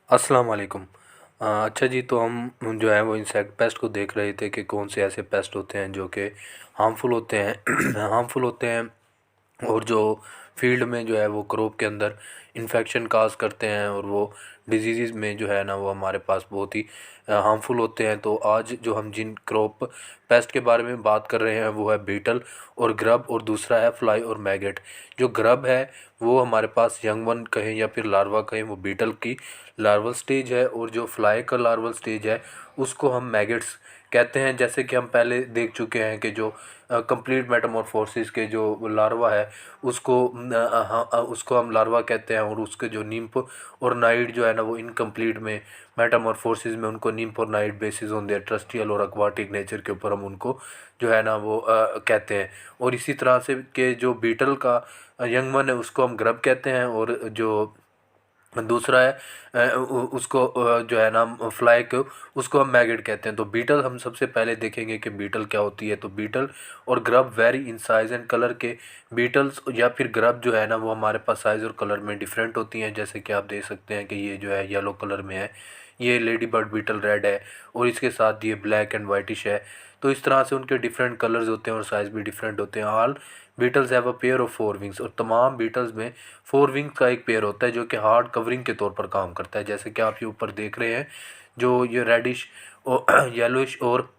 अस्सलाम वालेकुम। अच्छा जी, तो हम जो है वो इंसेक्ट पेस्ट को देख रहे थे कि कौन से ऐसे पेस्ट होते हैं जो कि हार्मफुल होते हैं हार्मफुल होते हैं और जो फील्ड में जो है वो क्रॉप के अंदर इन्फेक्शन काज करते हैं और वो डिजीज़ में जो है ना वो हमारे पास बहुत ही हार्मफुल होते हैं। तो आज जो हम जिन क्रॉप पेस्ट के बारे में बात कर रहे हैं वो है बीटल और ग्रब, और दूसरा है फ्लाई और मैगेट। जो ग्रब है वो हमारे पास यंग वन कहें या फिर लार्वा कहें, वो बीटल की लार्वल स्टेज है, और जो फ्लाई का लार्वल स्टेज है उसको हम मैगेट्स कहते हैं। जैसे कि हम पहले देख चुके हैं कि जो कंप्लीट मेटामॉर्फोसिस के जो लार्वा है उसको हम लार्वा कहते हैं, और उसके जो निम्फ और नाइट जो है ना वो इनकम्प्लीट में मेटामॉर्फोसिस में उनको निम्फ और नाइट बेसिस ऑन देयर ट्रस्टियल और एक्वाटिक नेचर के ऊपर हम उनको जो है ना वो कहते हैं। और इसी तरह से के जो बीटल का यंग वन है उसको हम ग्रब कहते हैं, और जो दूसरा है उसको जो है ना फ्लाई को उसको हम मैगेट कहते हैं। तो बीटल हम सबसे पहले देखेंगे कि बीटल क्या होती है। तो बीटल और grub very in size and colour के बीटल्स या फिर ग्रब जो है ना वो हमारे पास साइज़ और कलर में डिफरेंट होती हैं। जैसे कि आप देख सकते हैं कि ये जो है येलो कलर में है, ये लेडी बर्ड बीटल रेड है, और इसके साथ ये ब्लैक एंड वाइटिश है। तो इस तरह से उनके डिफरेंट कलर्स होते हैं और साइज़ भी डिफरेंट होते हैं। All beetles have a pair of four wings, और तमाम बीटल्स में फोर विंग का एक पेयर होता है जो कि हार्ड कवरिंग के तौर पर काम करता है। जैसे कि आप ये ऊपर देख रहे हैं, जो ये रेडिश और येलोइश और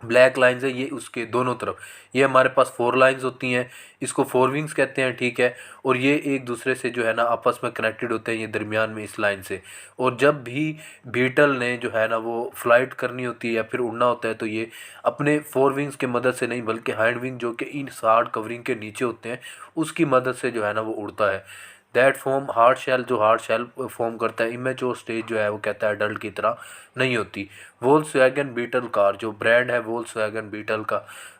ब्लैक लाइंस है, ये उसके दोनों तरफ ये हमारे पास फोर लाइंस होती हैं। इसको फोर विंग्स कहते हैं, ठीक है। और ये एक दूसरे से जो है ना आपस में कनेक्टेड होते हैं, ये दरमियान में इस लाइन से। और जब भी बीटल ने जो है ना वो फ्लाइट करनी होती है या फिर उड़ना होता है, तो ये अपने फोर विंग्स की मदद से नहीं बल्कि हाइंड विंग जो कि इन हार्ड कवरिंग के नीचे होते हैं उसकी मदद से जो है ना वो उड़ता है। दैट फॉर्म हार्ड शेल, जो हार्ड शेल फॉर्म करता है। इमेच्योर स्टेज जो है वो कहता है अडल्ट की तरह नहीं होती। वोल्क्सवैगन बीटल कार, जो ब्रांड है वोल्क्सवैगन बीटल का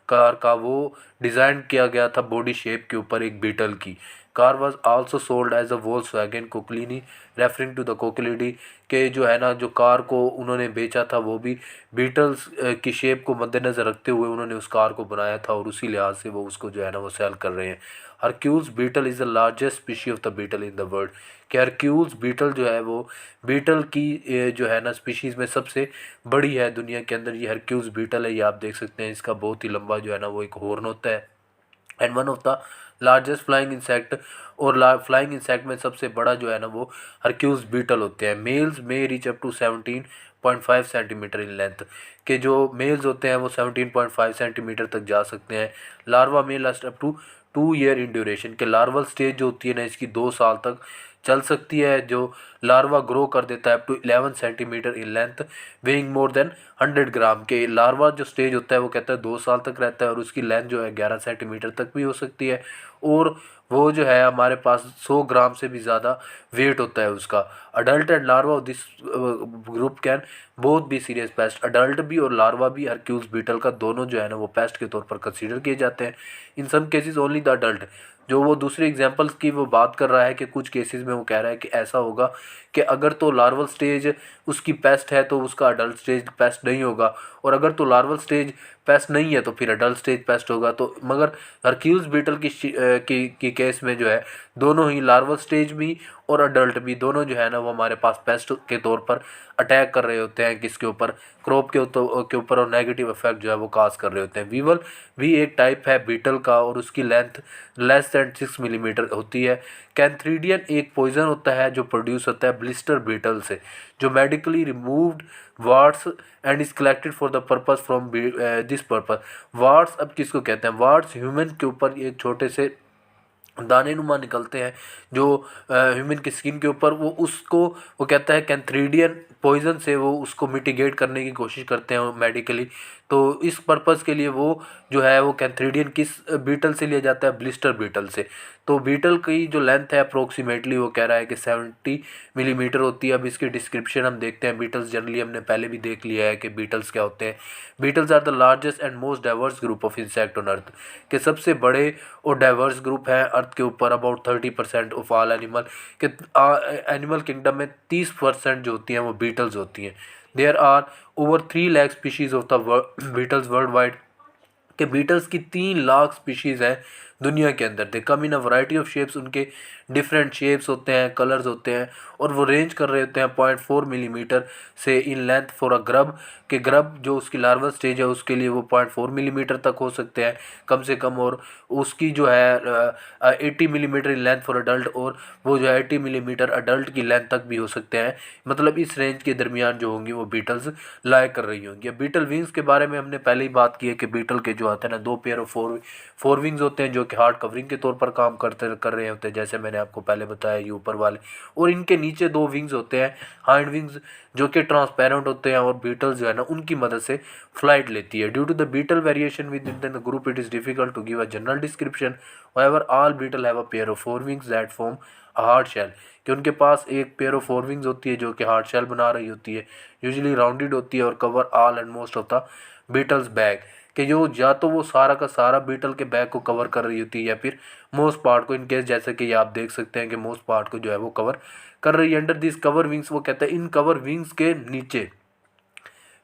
कार का, वो डिज़ाइन किया गया था बॉडी शेप के ऊपर एक बीटल की। Car was also sold as a Volkswagen Coccinelle, referring to the Coccinellidae, के जो है ना जो कार को उन्होंने बेचा था वो भी बीटल्स की शेप को मद्देनज़र रखते हुए उन्होंने उस कार को बनाया था, और उसी लिहाज से वो उसको जो है ना वो सेल कर रहे हैं। Hercules beetle is the largest species of the beetle in the world, कि हरक्यूल्स बीटल जो है वो बीटल की जो है ना स्पीशीज़ में सबसे बड़ी है दुनिया के अंदर। ये हरक्यूल्स बीटल है, ये आप देख सकते हैं। इसका बहुत ही लंबा जो है ना वो एक हॉर्न होता है, and one of the largest flying insect. और फ्लाइंग इंसेक्ट में सबसे बड़ा जो है ना वो हरक्यूल्स बीटल होते हैं। मेल्स में reach up to 17.5 centimetre in length, के जो मेल्स होते हैं वो 17.5 सेंटीमीटर तक जा सकते हैं। लार्वा में last up to 2 year in duration, के लार्वल स्टेज जो होती है ना इसकी 2 साल तक चल सकती है। जो लार्वा ग्रो कर देता है up to 11 centimetre in length, weighing more than 100 gram, के लार्वा जो स्टेज होता है वो कहता है 2 साल तक रहता है, और उसकी लेंथ जो है 11 सेंटीमीटर तक भी हो सकती है। और वो जो है हमारे पास 100 ग्राम से भी ज़्यादा वेट होता है उसका। Adult and larva this group can both भी सीरियस पेस्ट, अडल्ट भी और लार्वा भी हरक्यूल्स बीटल का दोनों जो है ना वो पेस्ट के तौर पर कंसीडर किए जाते हैं। In some cases only the adult, जो वो दूसरे एग्जांपल्स की वो बात कर रहा है कि कुछ केसेस में वो कह रहा है कि ऐसा होगा कि अगर तो लार्वल स्टेज उसकी पेस्ट है तो उसका अडल्ट स्टेज पेस्ट नहीं होगा, और अगर तो लार्वल स्टेज पेस्ट नहीं है तो फिर अडल्ट स्टेज पेस्ट होगा। तो मगर हरक्यूल्स बीटल की केस में जो है दोनों ही लार्वल स्टेज भी और अडल्ट भी दोनों जो है ना वो हमारे पास पेस्ट के तौर पर अटैक कर रहे होते हैं, किसके ऊपर, क्रॉप के ऊपर, और नेगेटिव इफेक्ट जो है वो काज कर रहे होते हैं। वीवल भी एक टाइप है बीटल का, और उसकी लेंथ लेस दैन 6 मिलीमीटर होती है। कैंथ्रीडियन एक पॉइजन होता है जो प्रोड्यूस होता है ब्लिस्टर बीटल से, जो medically removed warts and is collected for the purpose from this purpose. Warts अब किसको कहते हैं, वार्ड्स ह्यूमन के ऊपर एक छोटे से दाने नुमा निकलते हैं जो ह्यूमन की स्किन के ऊपर, वो उसको वो कहता है कैंथ्रीडियन पॉइजन से वो उसको मिटिगेट करने की कोशिश करते हैं मेडिकली। तो इस पर्पस के लिए वो जो है वो कैंथ्रीडियन किस बीटल से लिया जाता है, ब्लिस्टर बीटल से। तो बीटल की जो लेंथ है अप्रोक्सीमेटली वो कह रहा है कि 70 मिलीमीटर होती है। अब इसकी डिस्क्रिप्शन हम देखते हैं। बीटल्स जनरली हमने पहले भी देख लिया है कि बीटल्स क्या होते हैं। Beetles are the largest and most diverse group of insect on earth, के सबसे बड़े और डाइवर्स ग्रुप है अर्थ के ऊपर। अबाउट 30% ऑफ ऑल एनिमल, के एनिमल किंगडम में 30% जो होती हैं वो बीटल्स होती हैं। There are over 3 lakh species of the beetles worldwide, के बीटल्स की 3 लाख स्पीशीज़ हैं दुनिया के अंदर। They come in a variety of shapes, उनके डिफरेंट शेप्स होते हैं, कलर्स होते हैं, और वो रेंज कर रहे होते हैं 0.4 मिलीमीटर से in length for a grub, कि ग्रब जो उसकी लार्वल स्टेज है उसके लिए वो 0.4 मिलीमीटर तक हो सकते हैं कम से कम, और उसकी जो है 80 millimetre in length for adult, और वो जो है 80 मिलीमीटर अडल्ट की लेंथ तक भी हो सकते हैं। मतलब इस रेंज के दरमियान जो होंगी वो बीटल्स लाया कर रही होंगी। अब बीटल विंग्स के बारे में हमने पहले ही बात की है कि बीटल के जो आते हैं ना 2 पेयर ऑफ फोर विंग्स होते हैं जो कि हार्ड कवरिंग के तौर पर काम कर रहे होते हैं, जैसे मैंने आपको पहले बताया ये ऊपर वाले, और इनके नीचे 2 विंग्स होते हैं हाइंड विंग्स जो कि ट्रांसपेरेंट होते हैं, और बीटल्स जो है ना उनकी मदद से फ्लाइट लेती है। Due to the beetle variation within the group it is difficult to give a general description, however all beetle have a pair of four wings that form a hard shell, कि उनके पास एक pair of 4 wings होती है जो कि hard shell बना रही होती है, यूजुअली राउंडेड होती है, और cover all and most of the beetles bag, कि जो या तो वो सारा का सारा बीटल के बैग को कवर कर रही होती है या फिर मोस्ट पार्ट को, इन केस जैसे कि आप देख सकते हैं कि मोस्ट पार्ट को जो है वो कवर कर रही है। अंडर दिस कवर विंग्स, वो कहते हैं इन कवर विंग्स के नीचे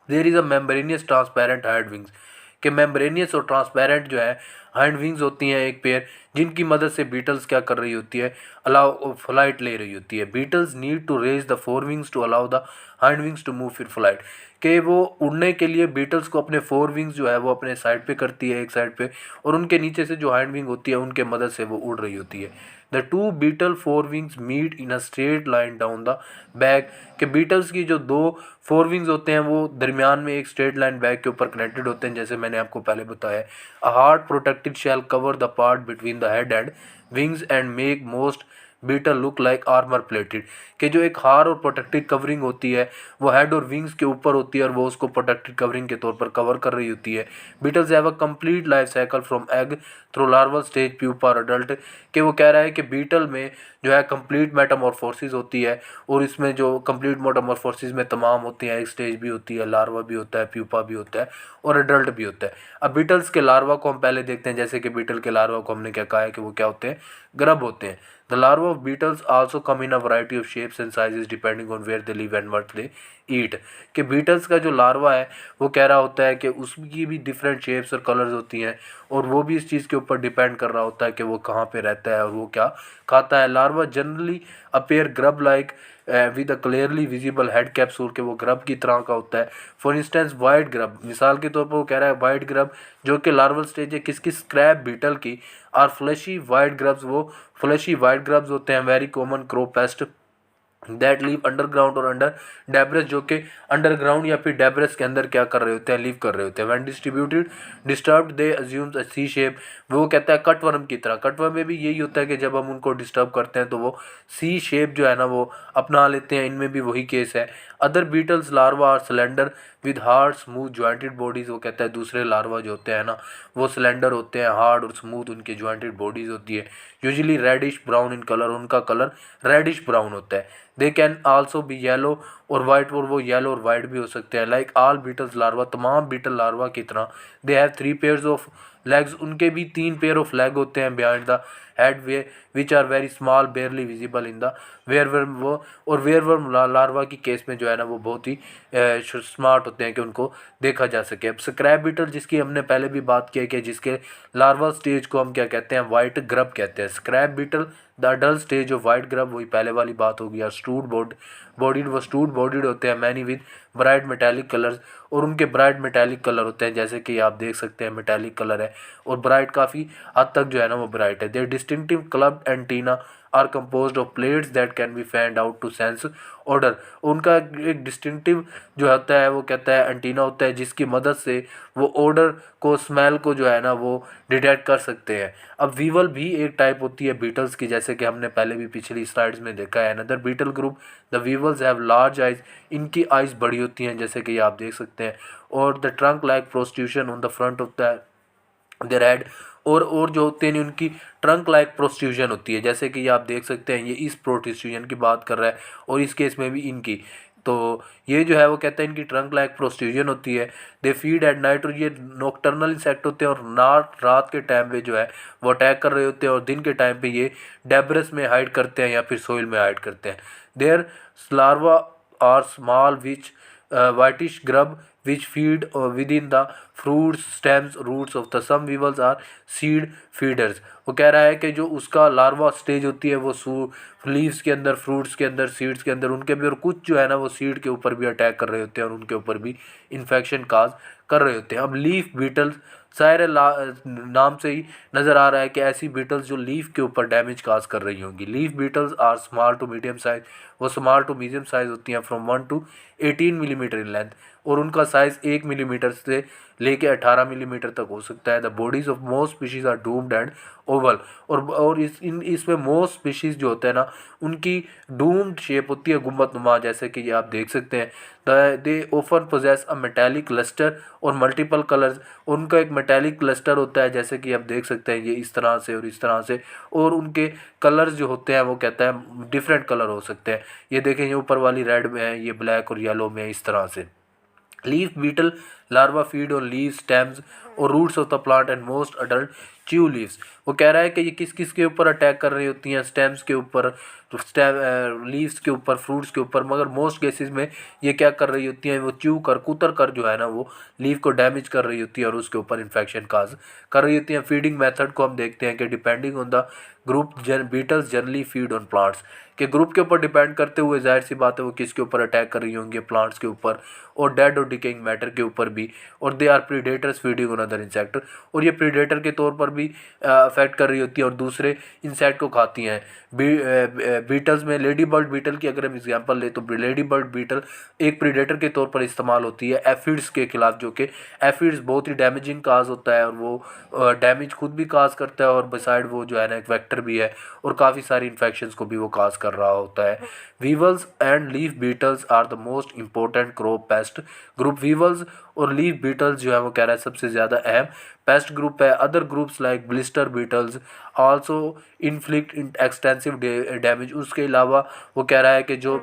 there is a membranous transparent hind wings, के मेम्ब्रेनियस और ट्रांसपेरेंट जो है हाइंड विंग्स होती हैं एक पेयर, जिनकी मदद से बीटल्स क्या कर रही होती है, अलाउ फ्लाइट ले रही होती है। Beetles need to raise the 4 wings to allow the hind wings to move for flight, कि वो उड़ने के लिए बीटल्स को अपने 4 विंग्स जो है वो अपने साइड पे करती है एक साइड पे, और उनके नीचे से जो हाइंड विंग होती है उनके मदद से वो उड़ रही होती है। The two beetle 4 wings meet in a straight line down the back, के बीटल्स की जो 2 4 विंग्स होते हैं वो दरमियान में एक स्ट्रेट लाइन बैक के ऊपर कनेक्टेड होते हैं, जैसे मैंने आपको पहले बताया। A hard protected shell cover the part between the head and wings and make most beetle look like armour plated, कि जो एक हार और प्रोटेक्टिव कवरिंग होती है वो हेड और विंग्स के ऊपर होती है, और वो उसको प्रोटेक्टिव कवरिंग के तौर पर कवर कर रही होती है। Beetles have a complete life cycle from egg through larval stage pupa adult, कि वो कह रहा है कि बीटल में जो है कंप्लीट मेटामॉर्फोसिस होती है, और इसमें जो कंप्लीट मेटामॉर्फोसिस में तमाम होती हैं, एक स्टेज भी होती है, लार्वा भी होता है, प्यूपा भी होता है, और अडल्ट भी होता है। अब बीटल्स के लार्वा को हम पहले देखते हैं, जैसे कि बीटल के लार्वा को हमने क्या कहा है कि वो क्या होते हैं, ग्रब होते हैं। The larvae of beetles also come in a variety of shapes and sizes depending on where they live and what they eat, कि बीटल्स का जो लार्वा है वो कह रहा होता है कि उसकी भी डिफरेंट शेप्स और कलर्स होती हैं, और वो भी इस चीज़ के ऊपर डिपेंड कर रहा होता है कि वो कहाँ पे रहता है और वो क्या खाता है। Larva generally appear grub like with a clearly visible head capsule, के वो ग्रब की तरह का होता है। फॉर इंस्टेंस वाइट ग्रब, मिसाल के तौर पर वो कह रहा है वाइट ग्रब जो कि लार्वल स्टेज है किसकी, स्क्रैप बीटल की, और फ्लैशी वाइट ग्रब्स, वो फ्लैशी वाइट ग्रब्स होते हैं very common crow paste that leave underground और अंडर डेब्रेस, जो कि अंडरग्राउंड या फिर डेब्रेस के अंदर क्या कर रहे होते हैं, लीव कर रहे होते हैं। When distributed disturbed they assumes a C shape, वो कहता है कटवर्म की तरह। कटवर्म में भी यही होता है कि जब हम उनको डिस्टर्ब करते हैं तो वो सी शेप जो है ना वो अपना लेते हैं, इनमें भी वही केस है। Other beetles larva are cylinder with hard smooth jointed bodies, वो कहता है दूसरे लार्वा जो होते हैं ना वो सिलेंडर होते हैं, हार्ड और स्मूथ उनकी जॉइंटेड बॉडीज होती है, usually reddish brown in colour, उनका कलर रेडिश ब्राउन होता है। They can also be yellow और वाइट, और वो येलो और वाइट भी हो सकते हैं। लाइक ऑल बीटल्स लार्वा, तमाम बीटल लार्वा की तरह, they have 3 pairs of legs, उनके भी 3 पेयर ऑफ लेग होते हैं behind the head way which are very small barely visible in the wireworm, वो और वेयरवर्म लार्वा की केस में जो है ना वो बहुत ही स्मार्ट होते हैं कि उनको देखा जा सके। अब स्क्रैप बीटल जिसकी हमने पहले भी बात की है कि जिसके लार्वा स्टेज को हम क्या कहते हैं, वाइट ग्रब कहते हैं। Scarab beetle the adult stage of white grub, वही पहले वाली बात होगी। यार स्टूड बॉडीड, वो स्टूड बॉडीड होते हैं, many with bright metallic colours, और उनके ब्राइट मेटालिक कलर होते हैं, जैसे कि आप देख सकते हैं मेटालिक कलर है, और ब्राइट काफ़ी हद तक जो है ना वो ब्राइट है। Their distinctive clubbed antenna are composed of plates that can be fanned out to sense order, उनका एक डिस्टिंक्टिव जो होता है वो कहता है एंटीना होता है जिसकी मदद से वो ऑर्डर को, स्मेल को जो है ना वो डिटेक्ट कर सकते हैं। अब वीवल भी एक टाइप होती है बीटल्स की, जैसे कि हमने पहले भी पिछली स्लाइड्स में देखा है। Another beetle group the weevils have large eyes, इनकी आइज बड़ी होती हैं जैसे कि आप देख सकते हैं, और the trunk like prostitution on the front of the their head, और जो होते हैं उनकी ट्रंक लाइक प्रोस्टिट्यूशन होती है, जैसे कि आप देख सकते हैं ये इस प्रोस्टिट्यूशन की बात कर रहा है, और इस केस में भी इनकी, तो ये जो है वो कहते हैं इनकी ट्रंक लाइक प्रोस्टिट्यूशन होती है। दे फीड एट नाइट, और ये नॉक्टर्नल इंसेक्ट होते हैं, और रात के टाइम पे जो है वो अटैक कर रहे होते हैं, और दिन के टाइम पे ये डेब्रस में हाइड करते हैं या फिर सोइल में हाइड करते हैं। Their larva are small which whitish grub which feed within the fruits stems roots of the some weevils are seed feeders. वो कह रहा है कि जो उसका लार्वा स्टेज होती है वो लीव्स के अंदर, फ्रूट्स के अंदर, सीड्स के अंदर उनके भी, और कुछ जो है ना वो सीड के ऊपर भी अटैक कर रहे होते हैं और उनके ऊपर भी इन्फेक्शन काज कर रहे होते हैं। अब लीफ बीटल्स, शायद नाम से ही नज़र आ रहा है कि ऐसी बीटल्स जो लीफ के ऊपर डैमेज काज कर रही होंगी। Leaf beetles are small to medium size, वो स्मॉल टू मीडियम साइज होती हैं from 1 to 18 millimetre in length, और उनका साइज़ 1 मिलीमीटर से लेके 18 मिलीमीटर तक हो सकता है। The bodies of most species are domed and oval, और इसमें मोस्ट स्पीशीज जो होते हैं ना उनकी डूम्ड शेप होती है, गुम्बद नुमा, जैसे कि ये आप देख सकते हैं। They often possess a metallic lustre और मल्टीपल कलर्स, उनका एक मेटेलिक लस्टर होता है जैसे कि आप देख सकते हैं ये इस तरह से और इस तरह से, और उनके कलर्स जो होते हैं वो कहता है डिफरेंट कलर हो सकते हैं। ये देखें, ये ऊपर वाली रेड में है, ये ब्लैक और येलो में है, इस तरह से। Leaf beetle larva feed on leave stems और roots of the plant and most adult chew leaves. वो कह रहा है कि ये किस किस के ऊपर अटैक कर रही होती हैं, स्टेम्स के ऊपर, लीव्स के ऊपर, फ्रूट्स के ऊपर, मगर मोस्ट केसेस में ये क्या कर रही होती हैं, वो च्यू कर, कुतर कर जो है ना वो लीव को डैमेज कर रही होती है और उसके ऊपर इन्फेक्शन काज कर रही होती हैं। फीडिंग मेथड को हम देखते हैं कि depending on the group beetles generally feed on plants, के ग्रुप के ऊपर डिपेंड करते हुए जाहिर सी बात है वो किसके ऊपर अटैक कर रही होंगी, प्लांट्स के ऊपर और डेड और डिकेइंग मैटर के ऊपर भी, और they are predators feeding on other insect, और ये प्रीडेटर के तौर पर भी अफेक्ट कर रही होती है और दूसरे इंसेक्ट को खाती हैं। बीटल्स में लेडी बर्ड बीटल की अगर हम एग्जांपल ले तो लेडी बर्ड बीटल एक प्रीडेटर के तौर पर इस्तेमाल होती है एफिड्स के खिलाफ, जो कि एफिड्स बहुत ही डैमेजिंग काज होता है और वो डैमेज खुद भी काज करता है और बिसाइड वो जो है ना एक वेक्टर भी है और काफ़ी सारी इन्फेक्शंस को भी वो काज कर रहा होता है। Weevils and leaf beetles are the most important crop pest group. Weevils और लीफ बीटल्स जो है वो कह रहा है सबसे ज़्यादा अहम पेस्ट ग्रुप है। Other groups like blister beetles also inflict extensive damage. उसके अलावा वो कह रहा है कि जो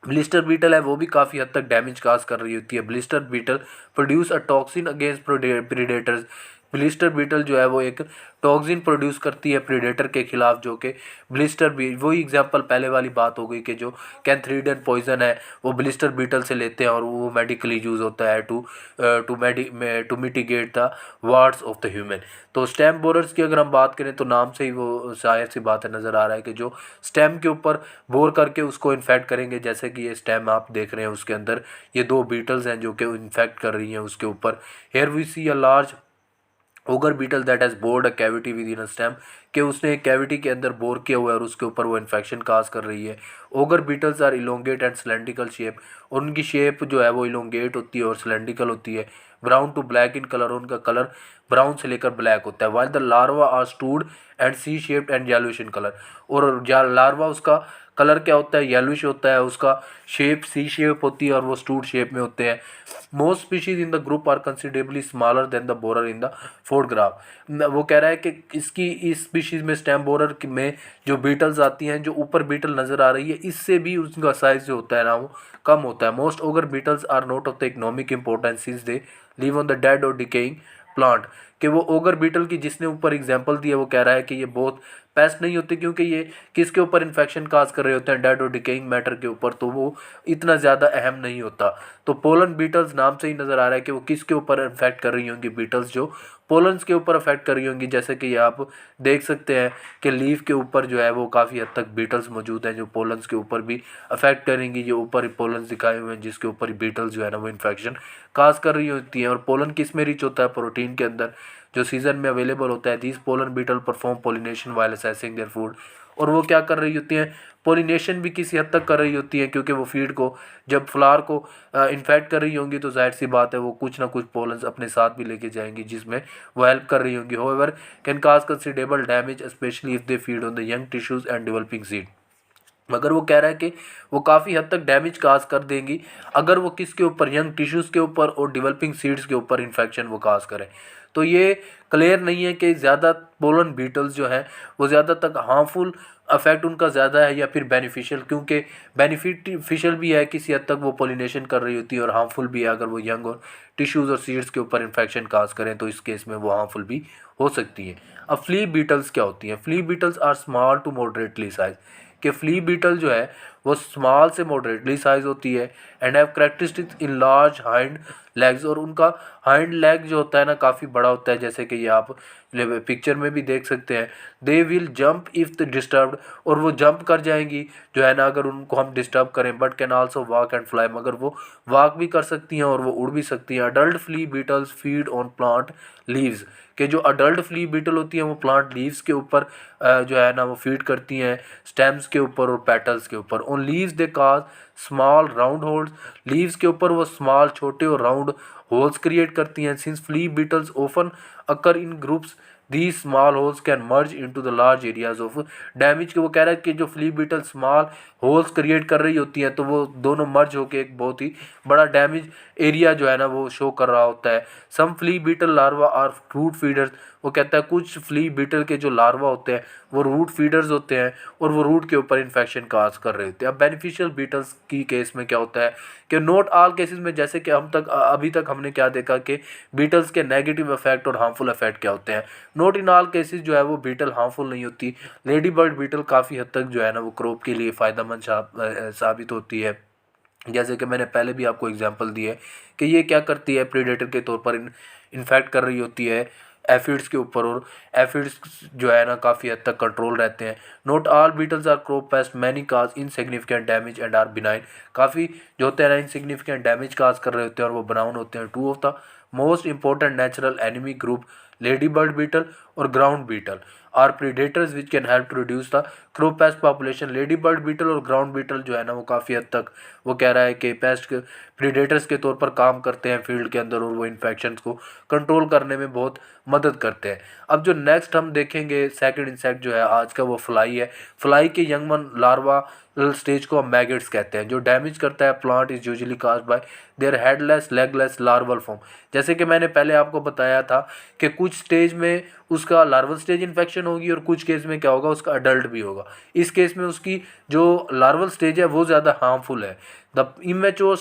ब्लिस्टर बीटल है वो भी काफ़ी हद तक डैमेज काज कर रही होती है। Blister beetle produce a toxin against predators. Blister beetle जो है वो एक टॉक्सिन प्रोड्यूस करती है प्रीडेटर के खिलाफ, जो कि ब्लिस्टर भी वही एग्जांपल पहले वाली बात हो गई कि जो कैंथ्रीडियन पॉइजन है वो ब्लिस्टर बीटल से लेते हैं और वो मेडिकली यूज़ होता है to mitigate the warts of the human. तो स्टेम बोरर्स की अगर हम बात करें तो नाम से ही वो जाहिर सी बात है नज़र आ रहा है कि जो स्टेम के ऊपर बोर करके उसको इन्फेक्ट करेंगे, जैसे कि ये स्टेम आप देख रहे हैं उसके अंदर ये दो बीटल्स हैं जो कि इन्फेक्ट कर रही हैं उसके ऊपर। Here we see a large auger beetle that has bored a cavity within a stem, कि उसने एक कैविटी के अंदर बोर किया हुआ है और उसके ऊपर वो इन्फेक्शन काज कर रही है। Auger beetles are elongate and cylindrical shape, और उनकी शेप जो है वो इलोंगेट होती है और सिलेंड्रिकल होती है। Brown to black in colour, उनका कलर ब्राउन से लेकर ब्लैक होता है। While the larva are stout and C shaped and yellowish in colour, और लार्वा उसका कलर क्या होता है, येलोइश होता है, उसका शेप सी शेप होती है और वो स्टूड शेप में होते हैं। Most species in the group are considerably smaller than the borer in the photograph. वो कह रहा है कि इसकी इस स्पीशीज में स्टेम बोरर में जो बीटल्स आती हैं, जो ऊपर बीटल नज़र आ रही है, इससे भी उसका साइज जो होता है ना वो कम होता है। Most auger beetles are not of the economic importance since they live on the dead और डिकेइंग प्लांट, कि वो ओगर बीटल की जिसने ऊपर एग्जांपल दिया वो कह रहा है कि ये बहुत पेस्ट नहीं होते क्योंकि ये किसके ऊपर इन्फेक्शन काज कर रहे होते हैं, डेड और डिकेइंग मैटर के ऊपर, तो वो इतना ज़्यादा अहम नहीं होता। तो पोलन बीटल्स नाम से ही नज़र आ रहा है कि वो किसके ऊपर इन्फेक्ट कर रही होंगी, बीटल्स जो पोलन्स के ऊपर अफेक्ट कर रही होंगी। जैसे कि आप देख सकते हैं कि लीफ के ऊपर जो है वो काफ़ी हद तक बीटल्स मौजूद हैं जो पोलन्स के ऊपर भी अफेक्ट करेंगी। जो ऊपर पोलन्स दिखाए हुए हैं जिसके ऊपर बीटल्स जो है ना वो इन्फेक्शन काज कर रही होती हैं। और पोलन किस में रिच होता है, प्रोटीन के अंदर जो सीजन में अवेलेबल होता है। These pollen beetle perform pollination while accessing their food, और वो क्या कर रही होती हैं, पोलिनेशन भी किसी हद तक कर रही होती हैं, क्योंकि वो फीड को जब फ्लावर को इन्फेक्ट कर रही होंगी तो जाहिर सी बात है वो कुछ ना कुछ पोलन्स अपने साथ भी लेके जाएंगी जिसमें वो हेल्प कर रही होंगी। However can cause considerable damage especially if they feed on the young tissues and developing seed. मगर वो कह रहा है कि वो काफ़ी हद तक डैमेज काज कर देंगी अगर वो किसके ऊपर, यंग टिश्यूज़ के ऊपर और डेवलपिंग सीड्स के ऊपर इन्फेक्शन वो काज करें। तो ये क्लियर नहीं है कि ज़्यादा पोलन बीटल्स जो हैं वो ज़्यादा तक हार्मफुल अफेक्ट उनका ज़्यादा है या फिर बेनिफिशियल, क्योंकि बेनिफिशियल भी है किसी हद तक वो पोलिनेशन कर रही होती है और हार्मफुल भी है अगर वो यंग और टिश्यूज़ और सीड्स के ऊपर इन्फेक्शन काज करें तो इस केस में वो हार्मफुल भी हो सकती है। अब फ्ली बीटल्स क्या होती हैं? Flea beetles are small to moderately size, कि फ्ली बीटल जो है वो स्मॉल से मॉडरेटली साइज होती है and have characteristics in large hind legs, और उनका हाइंड लेग जो होता है ना काफ़ी बड़ा होता है, जैसे कि ये आप पिक्चर में भी देख सकते हैं। They will jump if the disturbed, और वो जंप कर जाएंगी जो है ना अगर उनको हम डिस्टर्ब करें, but can also walk and fly, मगर वो वॉक भी कर सकती हैं और वो उड़ भी सकती हैं। Adult flea beetles feed on plant leaves, कि जो अडल्ट फ्ली बीटल होती हैं वो प्लांट लीव्स के ऊपर जो है ना वो फीड करती हैं, स्टेम्स के ऊपर और पेटल्स के ऊपर। On leaves they cause small round holes, leaves के ऊपर वो स्मॉल छोटे और राउंड होल्स क्रिएट करती हैं। Since flea beetles often occur in groups these small holes can merge into the large areas of damage, कि वो कह रहा है कि जो flea beetle small holes create कर रही होती हैं तो वो दोनों मर्ज होकर एक बहुत ही बड़ा डैमेज एरिया जो है ना वो शो कर रहा होता है। Some flea beetle larva are root feeders, वो कहता है कुछ फ्ली बीटल के जो लार्वा होते हैं वो रूट फीडर्स होते हैं और वो रूट के ऊपर इन्फेक्शन काज कर रहे होते हैं। अब बेनिफिशियल बीटल्स की केस में क्या होता है कि नोट ऑल केसेस में, जैसे कि अभी तक हमने क्या देखा कि बीटल्स के नेगेटिव इफेक्ट और हार्मफुल इफेक्ट क्या होते हैं। नोट इन ऑल केसेस जो है वो बीटल हार्मफुल नहीं होती। लेडी बर्ड बीटल काफ़ी हद तक जो है ना वो क्रॉप के लिए फ़ायदेमंद साबित होती है। जैसे कि मैंने पहले भी आपको एग्जांपल दी है कि ये क्या करती है, प्रीडेटर के तौर पर इन्फेक्ट कर रही होती है एफिड्स के ऊपर, और एफिड्स जो है ना काफ़ी हद तक कंट्रोल रहते हैं। Not all beetles are crop pest, many cause insignificant damage and are benign, काफ़ी जो होते हैं ना इनसिग्निफिकेंट डैमेज काज कर रहे होते हैं और वो बनाउन होते हैं। Two of the most important natural enemy group ladybird beetle और ground beetle are predators which can help to reduce the crop pest population. Ladybird beetle और ग्राउंड बीटल जो है ना वो काफ़ी हद तक वो कह रहा है कि पेस्ट प्रीडेटर्स के तौर पर काम करते हैं फील्ड के अंदर और वो इन्फेक्शन को कंट्रोल करने में बहुत मदद करते हैं। अब जो नेक्स्ट हम देखेंगे सेकंड इंसेक्ट जो है आज का वो फ्लाई है। फ्लाई के यंग वन लार्वा स्टेज को हम मैगेट्स कहते हैं। जो डैमेज करता है plant is usually caused by their headless legless larval form. जैसे कि मैंने पहले आपको बताया था कि कुछ स्टेज में उसका लार्वल स्टेज इन्फेक्शन होगी और कुछ केस में क्या होगा उसका अडल्ट भी होगा। इस केस में उसकी जो लार्वल स्टेज है वो ज़्यादा हार्मफुल है। The immature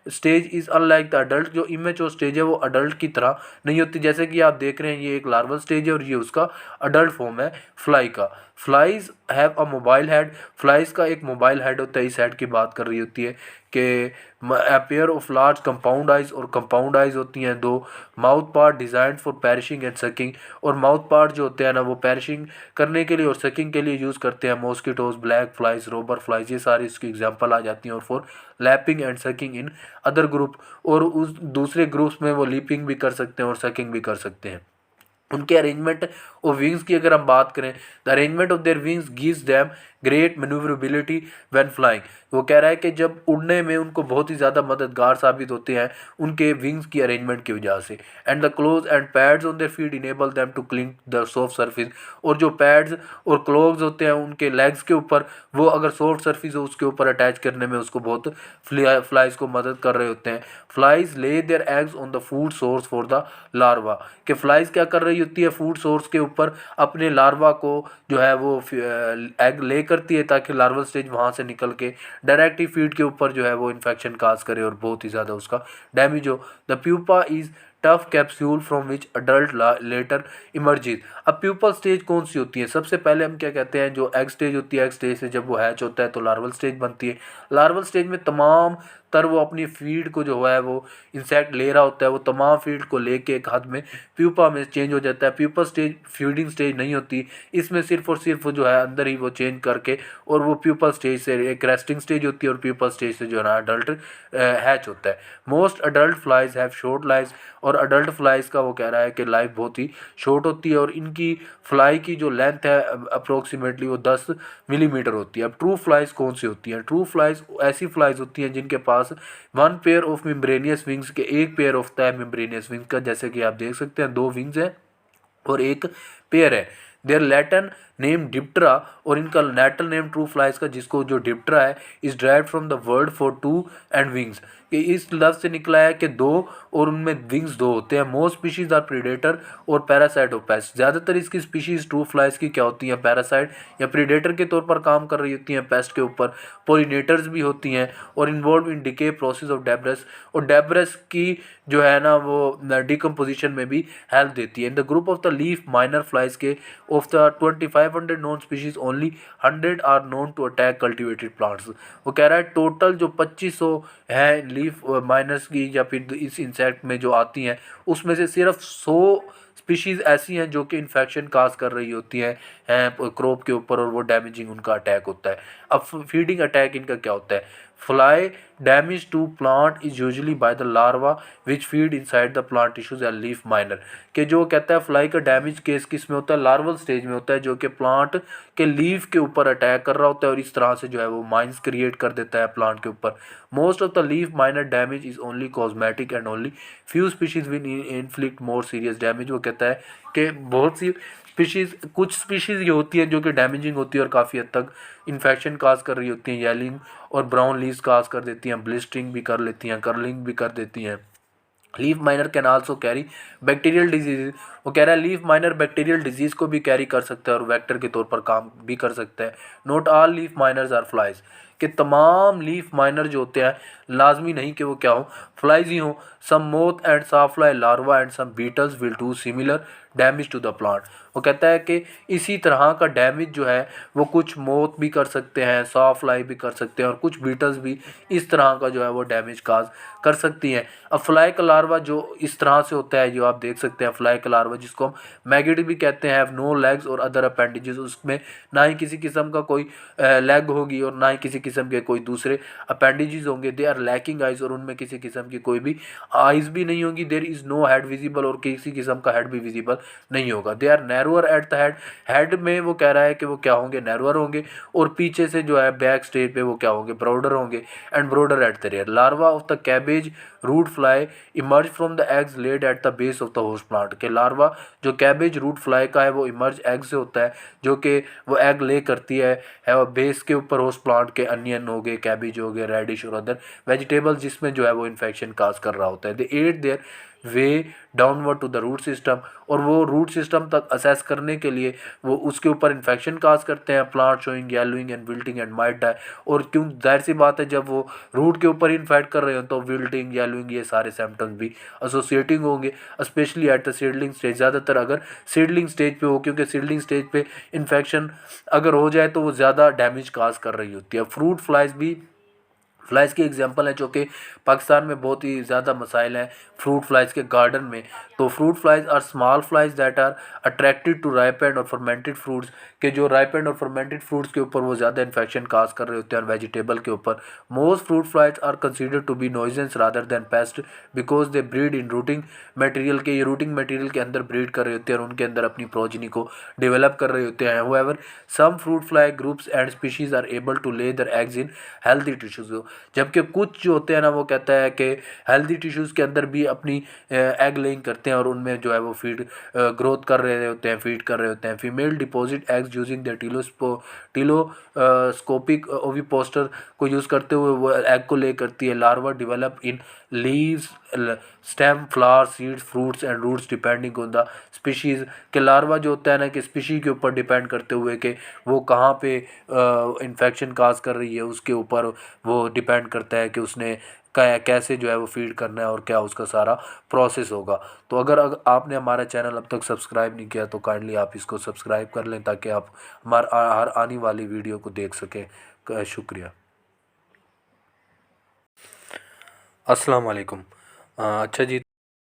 stage is unlike the adult, जो इमेच्योर स्टेज है वो अडल्ट की तरह नहीं होती। जैसे कि आप देख रहे हैं ये एक लार्वल स्टेज है और ये उसका अडल्ट फॉर्म है फ्लाई का। Flies have a mobile head, flies का एक मोबाइल हेड होता है। इस हेड की बात कर रही होती है कि pair of large compound eyes, और कंपाउंड आइज होती हैं दो। Mouth part designed for piercing and sucking, और माउथ पार्ट जो होते हैं ना वो पैरिशिंग करने के लिए और सकिंग के लिए यूज़ करते हैं। Mosquitoes, black flies, Rober flies, ये सारी इसकी एग्जांपल आ जाती हैं। और for lapping and sucking in other group, और उस दूसरे ग्रुप्स में वो लीपिंग भी कर सकते हैं और सकिंग भी कर सकते हैं। उनके अरेंजमेंट ऑफ विंग्स की अगर हम बात करें, the arrangement of their wings gives them great manoeuvrability when flying. वो कह रहा है कि जब उड़ने में उनको बहुत ही ज़्यादा मददगार साबित होते हैं उनके विंग्स की अरेंजमेंट की वजह से। And the claws and pads on their feet enable them to cling the soft surface, और जो पैड्स और क्लोव्स होते हैं उनके लेग्स के ऊपर, वो अगर सॉफ्ट सरफेस हो उसके ऊपर अटैच करने में उसको बहुत फ्लाइज को मदद कर रहे होते हैं। फ्लाइज ले their eggs on the food source for the larva, कि फ्लाइज क्या कर रही होती है फूड सोर्स के ऊपर अपने लार्वा को जो है वो एग ले करती है ताकि लार्वल स्टेज वहाँ से निकल के डायरेक्ट ही फीड के ऊपर जो है वो इन्फेक्शन काज करे और बहुत ही ज़्यादा उसका डैमेज हो। The pupa is tough capsule from which adult later emerges. अब प्यूपल स्टेज कौन सी होती है? सबसे पहले हम क्या कहते हैं, जो एग स्टेज होती है, एग स्टेज से जब वो हैच होता है तो लार्वल स्टेज बनती है। लार्वल स्टेज में तमाम तर वो अपनी फीड को जो है वो इंसेक्ट ले रहा होता है, वो तमाम फीड को लेके एक हद में प्यूपा में चेंज हो जाता है। प्यूपा स्टेज फीडिंग स्टेज नहीं होती, इसमें सिर्फ और सिर्फ जो है अंदर ही वो चेंज करके, और वो प्यूपल स्टेज से एक रेस्टिंग स्टेज होती है और प्यूपल स्टेज से जो है ना अडल्ट हैच होता है। Most adult flies have short lives, और अडल्ट फ्लाइज का वो कह रहा है कि लाइफ बहुत ही शॉर्ट होती है और इनकी फ्लाई की जो लेंथ है अप्रोक्सीमेटली वो 10 मिलीमीटर होती है। अब ट्रू फ्लाइज कौन सी होती हैं? ट्रू फ्लाइज ऐसी फ्लाइज होती हैं जिनके पास one pair of membranous wings के एक पेयर होता है मेम्ब्रेनियस विंग्स का, जैसे कि आप देख सकते हैं 2 विंग्स हैं और एक पेयर है। देयर लैटिन नेम डिप्टरा, और इनका लैटिन नेम ट्रू फ्लाइज का जिसको जो डिप्टरा है is derived from the word for 2 and wings, कि इस लफ्ज़ से निकला है कि 2 और उनमें विंग्स 2 होते हैं। मोस्ट स्पीशीज आर प्रीडेटर और पैरासाइट ऑफ पेस्ट। ज़्यादातर इसकी स्पीशीज ट्रू फ्लाइज की क्या होती हैं, पैरासाइट या प्रीडेटर के तौर पर काम कर रही होती हैं पेस्ट के ऊपर। पोलिनेटर्स भी होती हैं और involve in decay process of debris, और डेब्रस की जो है ना वो डिकम्पोजिशन में भी हेल्प देती है। In the group of the leaf miner flies के of the 2500 known species only 100 are known to attack cultivated plants. वो कह रहा है टोटल जो 2500 हैं लीफ माइनर्स की या फिर इस इंसेक्ट में जो आती हैं, उसमें से सिर्फ 100 स्पीशीज़ ऐसी हैं जो कि इन्फेक्शन काज कर रही होती हैं क्रॉप के ऊपर, और वो डैमेजिंग उनका अटैक होता है। अब फीडिंग अटैक इनका क्या होता है? Fly damage to plant is usually by the larva which feed inside the plant tissues या लीफ माइनर। कि जो कहता है फ्लाई का डैमेज केस किस में होता है? लार्वल स्टेज में होता है, जो कि प्लांट के लीफ के ऊपर अटैक कर रहा होता है और इस तरह से जो है वो माइंस क्रिएट कर देता है प्लांट के ऊपर। Most of the leaf minor damage is only cosmetic and only few species will inflict more serious damage. वो कहता है कि बहुत सी स्पीशीज़, कुछ स्पीशीज़ ये होती हैं जो कि डैमेजिंग होती है और काफ़ी हद तक इन्फेक्शन काज कर रही होती हैं, येलिंग और ब्राउन लीव्स काज कर देती हैं, ब्लिस्टरिंग भी कर लेती हैं, कर्लिंग भी कर देती हैं। Leaf miner can also carry bacterial disease. वो कह रहा है लीफ माइनर बैक्टीरियल डिजीज़ को भी कैरी कर सकता है और वेक्टर के तौर पर काम भी कर सकता है। Not all leaf miners are flies. कि तमाम लीफ माइनर जो होते हैं लाजमी नहीं कि वो क्या हो, फ्लाइज ही हों। Some moth and sawfly larvae and some beetles will do similar damage to the plant. वो कहता है कि इसी तरह का डैमेज जो है वो कुछ मोथ भी कर सकते हैं, सॉफ्ट फ्लाई भी कर सकते हैं, और कुछ बीटल्स भी इस तरह का जो है वो डैमेज काज कर सकती हैं। अब फ्लाई का लार्वा जो इस तरह से होता है, जो आप देख सकते हैं फ्लाई का लार्वा जिसको हम मैगिड भी कहते हैं, हैव नो लेग्स और अदर अपेंडेजेस। उसमें ना ही किसी किस्म का कोई लेग होगी और ना ही किसी किस्म के कोई दूसरे अपेंडेजेस होंगे। दे आर लैकिंग आइज, और उनमें किसी किस्म की कोई भी आइज भी नहीं होगी। There is no head visible, और किसी किस्म का हेड भी विजिबल नहीं होगा। They are narrower at the head. Head में वो कह रहा है कि वो क्या होंगे, नैरोअर होंगे, और पीछे से जो है बैक स्टेज पे वो क्या होंगे, ब्रॉडर होंगे, and broader at the rear. Larva of the cabbage root fly emerge from the eggs laid at the base of the host plant. के लार्वा जो कैबेज रूट फ्लाई का है वो इमर्ज एग से होता है, जो कि वो एग ले करती है बेस के ऊपर होस्ट प्लांट के। अनियन हो गए, कैबेज हो गए, रेडिश और अदर वेजिटेबल्स जिसमें जो है वो इन्फेक्शन काज कर रहा होता है। They eat their way downward to the root system, और वो रूट सिस्टम तक असेस करने के लिए वो उसके ऊपर इन्फेक्शन काज करते हैं। Plant showing yellowing and wilting and might die. और क्यों, जाहिर सी बात है जब वो रूट के ऊपर इन्फेक्ट कर रहे हो तो विल्टिंग, येलोइंग, ये सारे सिम्टम्स भी एसोसिएटिंग होंगे, specially at the seedling stage. ज़्यादातर अगर सीडलिंग स्टेज पे हो, क्योंकि सीडलिंग स्टेज पे इन्फेक्शन अगर हो जाए तो वो ज़्यादा डैमेज काज कर रही होती है। फ्रूट फ्लाइज भी फ्लाइज़ की एग्जांपल है, जो कि पाकिस्तान में बहुत ही ज़्यादा मसाइल हैं फ्रूट फ्लाइज़ के गार्डन में। तो fruit flies are small flies that are attracted to ripened और फर्मेंटेड फ्रूट्स। के जो राइपेंड और फर्मेंटेड फ्रूट्स के ऊपर वो ज़्यादा इन्फेक्शन काज कर रहे होते हैं, और वेजिटेबल के ऊपर। Most fruit flies are considered to be nuisances rather than pests because they breed in rotting material. के ये रूटिंग मटेरियल के अंदर ब्रीड कर रहे होते हैं और उनके अंदर अपनी प्रोजनी को डेवलप कर रहे होते हैं। However some fruit fly groups and species are able to lay their eggs in healthy tissues. जबकि कुछ जो होते हैं ना, वो कहता है कि हेल्दी टिश्यूज़ के अंदर भी अपनी एग लेइंग करते हैं और उनमें जो है वो फीड ग्रोथ कर रहे होते हैं, फीड कर रहे होते हैं। Female deposit eggs using the telescopic ovipositor को यूज़ करते हुए वो एग को ले करती है। Larva develop in leaves, stem, flower, seeds, fruits and roots depending on the species. के लार्वा जो होता है ना कि स्पीशी के ऊपर डिपेंड करते हुए कि वो कहाँ पे इन्फेक्शन काज कर रही है, उसके ऊपर वो डिपेंड करता है कि उसने कैसे जो है वो फीड करना है और क्या उसका सारा प्रोसेस होगा। तो अगर आपने हमारा चैनल अब तक सब्सक्राइब नहीं किया तो काइंडली आप इसको सब्सक्राइब कर लें, ताकि आप हमारा हर आने वाली वीडियो को देख सकें। शुक्रिया। अस्सलाम वालेकुम। अच्छा जी।